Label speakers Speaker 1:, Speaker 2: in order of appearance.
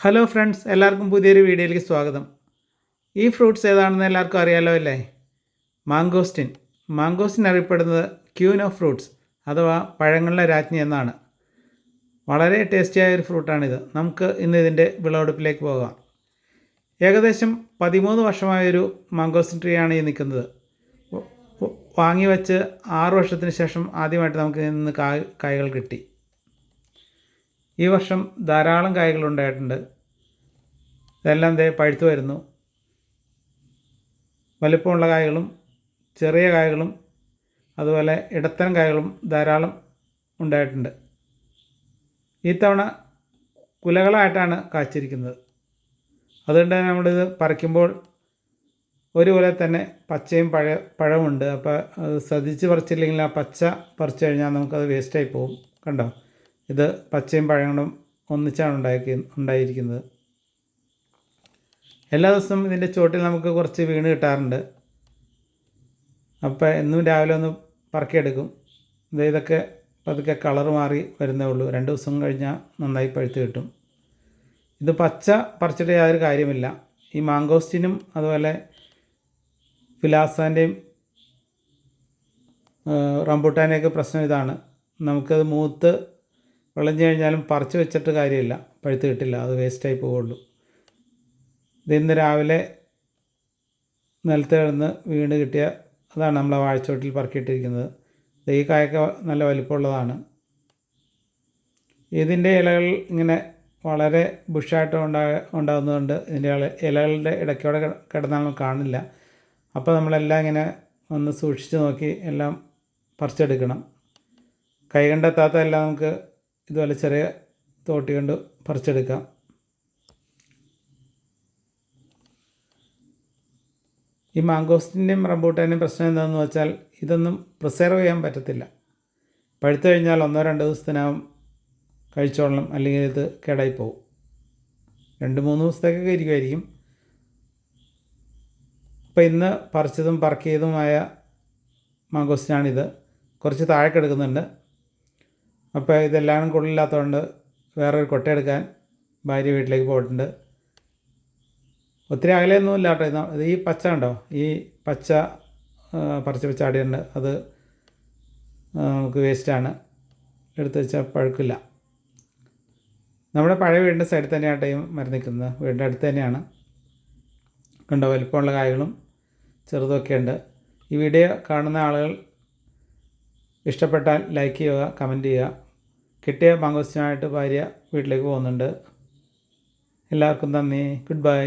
Speaker 1: Hello friends, എല്ലാവർക്കും പുതിയൊരു വീഡിയോയിലേക്ക് സ്വാഗതം. ഈ ഫ്രൂട്ട്സ് ഏതാണെന്ന് എല്ലാവർക്കും അറിയാലോ അല്ലേ? മാംഗോസ്റ്റിൻ. മാംഗോസ്റ്റിൻ അറിയപ്പെടുന്നത് ക്യൂൻ ഓഫ് ഫ്രൂട്ട്സ് അഥവാ പഴങ്ങളുടെ രാജ്ഞി എന്നാണ്. വളരെ ടേസ്റ്റിയായ ഒരു ഫ്രൂട്ടാണിത്. നമുക്ക് ഇന്ന് ഇതിൻ്റെ വിളവെടുപ്പിലേക്ക് പോകാം. ഏകദേശം 13 വർഷമായൊരു മാംഗോസ്റ്റിൻ ട്രീ ആണ് ഈ നിൽക്കുന്നത്. വാങ്ങി വെച്ച് 6 വർഷത്തിന് ശേഷം ആദ്യമായിട്ട് നമുക്ക് ഇന്ന് കായ്കൾ കിട്ടി. ഈ വർഷം ധാരാളം കായ്കളുണ്ടായിട്ടുണ്ട്. ഇതെല്ലാം പഴുത്തു വരുന്നു. വലിപ്പമുള്ള കായകളും ചെറിയ കായകളും അതുപോലെ ഇടത്തരം കായകളും ധാരാളം ഉണ്ടായിട്ടുണ്ട്. ഈ തവണ കുലകളായിട്ടാണ് കായ്ച്ചിരിക്കുന്നത്. അതുകൊണ്ട് തന്നെ നമ്മളിത് പറിക്കുമ്പോൾ ഒരു കുല തന്നെ പച്ചയും പഴമുണ്ട്. അപ്പോൾ അത് ശ്രദ്ധിച്ച് പറിച്ചില്ലെങ്കിൽ ആ പച്ച പറിച്ചു കഴിഞ്ഞാൽ നമുക്കത് വേസ്റ്റായി പോകും. കണ്ടോ, ഇത് പച്ചയും പഴങ്ങളും ഒന്നിച്ചാണ് ഉണ്ടായിരിക്കുന്നത്. എല്ലാ ദിവസവും ഇതിൻ്റെ ചുവട്ടിൽ നമുക്ക് കുറച്ച് വീണ് കിട്ടാറുണ്ട്. അപ്പോൾ എന്നും രാവിലെ ഒന്ന് പറക്കിയെടുക്കും. ഇതൊക്കെ പതുക്കെ കളർ മാറി വരുന്നേ ഉള്ളൂ. 2 ദിവസം കഴിഞ്ഞാൽ നന്നായി പഴുത്ത് കിട്ടും. ഇത് പച്ച പറിച്ചിട്ട് യാതൊരു കാര്യമില്ല. ഈ മാംഗോസ്റ്റിനും അതുപോലെ പിലാസാൻ്റെയും റംബൂട്ടാൻ്റെയൊക്കെ പ്രശ്നം ഇതാണ്. നമുക്കത് മൂത്ത് വിളഞ്ഞു കഴിഞ്ഞാലും പറിച്ച് വെച്ചിട്ട് കാര്യമില്ല, പഴുത്ത് കിട്ടില്ല, അത് വേസ്റ്റായി പോവുള്ളൂ. ഇന്ന് രാവിലെ നിലത്ത് കിടന്ന് വീണ് കിട്ടിയ അതാണ് നമ്മളെ വാഴച്ചോട്ടിൽ പറക്കിയിട്ടിരിക്കുന്നത്. ഈ കായൊക്കെ നല്ല വലിപ്പമുള്ളതാണ്. ഇതിൻ്റെ ഇലകൾ ഇങ്ങനെ വളരെ ബുഷായിട്ട് ഉണ്ടാകുന്നതുകൊണ്ട് ഇതിൻ്റെ ഇലകളുടെ ഇടയ്ക്കോടെ കിടന്നാൽ നമുക്ക് കാണില്ല. അപ്പോൾ നമ്മളെല്ലാം ഇങ്ങനെ ഒന്ന് സൂക്ഷിച്ച് നോക്കി എല്ലാം പറിച്ചെടുക്കണം. കൈ കണ്ടെത്താത്തതെല്ലാം നമുക്ക് ഇതുപോലെ ചെറിയ തോട്ടി കൊണ്ട് പറിച്ചെടുക്കാം. ഈ മാംഗോസ്റ്റിൻ്റെയും റംബൂട്ടാൻ്റെയും പ്രശ്നം എന്താണെന്ന് വെച്ചാൽ ഇതൊന്നും പ്രിസർവ് ചെയ്യാൻ പറ്റത്തില്ല. പഴുത്ത് കഴിഞ്ഞാൽ 1-2 ദിവസത്തിനകം കഴിച്ചോളണം, അല്ലെങ്കിൽ ഇത് കേടായി പോകും. 2-3 ദിവസത്തേക്കൊക്കെ ഇരിക്കുമായിരിക്കും. അപ്പോൾ ഇന്ന് പറിച്ചതും പറക്കിയതുമായ മാംഗോസ്റ്റിനാണിത്. കുറച്ച് താഴെ കിടക്കുന്നുണ്ട്. അപ്പോൾ ഇതെല്ലാം കൊള്ളില്ലാത്തതുകൊണ്ട് വേറൊരു കൊട്ടയെടുക്കാൻ ഭാര്യ വീട്ടിലേക്ക് പോയിട്ടുണ്ട്. ഒത്തിരി അകലെയൊന്നുമില്ല കേട്ടോ. ഇത് ഈ പച്ച ഉണ്ടോ, ഈ പച്ച പറിച്ച് വെച്ചാടിയുണ്ട്. അത് നമുക്ക് വേസ്റ്റാണ്, എടുത്ത് വെച്ചാൽ പഴുക്കില്ല. നമ്മുടെ പഴയ വീടിൻ്റെ സൈഡിൽ തന്നെയാണ് ഈ മരം നിൽക്കുന്നത്. വീടിൻ്റെ അടുത്ത് തന്നെയാണ്. കണ്ടോ, വലിപ്പമുള്ള കായകളും ചെറുതൊക്കെ ഉണ്ട്. ഈ വീഡിയോ കാണുന്ന ആളുകൾ ഇഷ്ടപ്പെട്ടാൽ ലൈക്ക് ചെയ്യുക, കമൻറ്റ് ചെയ്യുക. കിട്ടിയ മാംഗോസ്റ്റിനായിട്ട് ഭാര്യ വീട്ടിലേക്ക് പോകുന്നുണ്ട്. എല്ലാവർക്കും നന്ദി. Good bye.